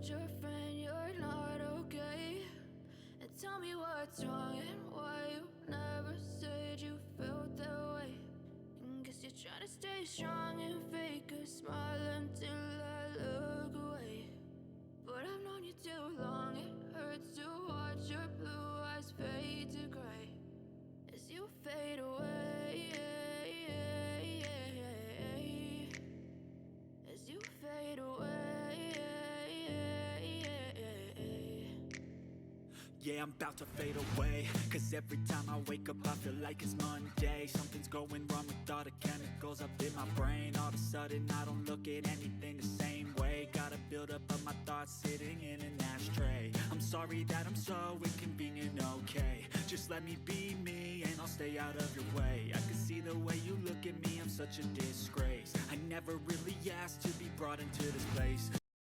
told your friend you're not okay, and tell me what's wrong and why you never said you felt that way. And guess you're trying to stay strong and fake a smile until I look away. But I've known you too long, it hurts to watch your blue eyes fade to gray as you fade away, as you fade away. Yeah, I'm about to fade away, cause every time I wake up I feel like it's Monday. Something's going wrong with all the chemicals up in my brain. All of a sudden I don't look at anything the same way. Gotta build up of my thoughts sitting in an ashtray. I'm sorry that I'm so inconvenient, okay. Just let me be me and I'll stay out of your way. I can see the way you look at me, I'm such a disgrace. I never really asked to be brought into this place.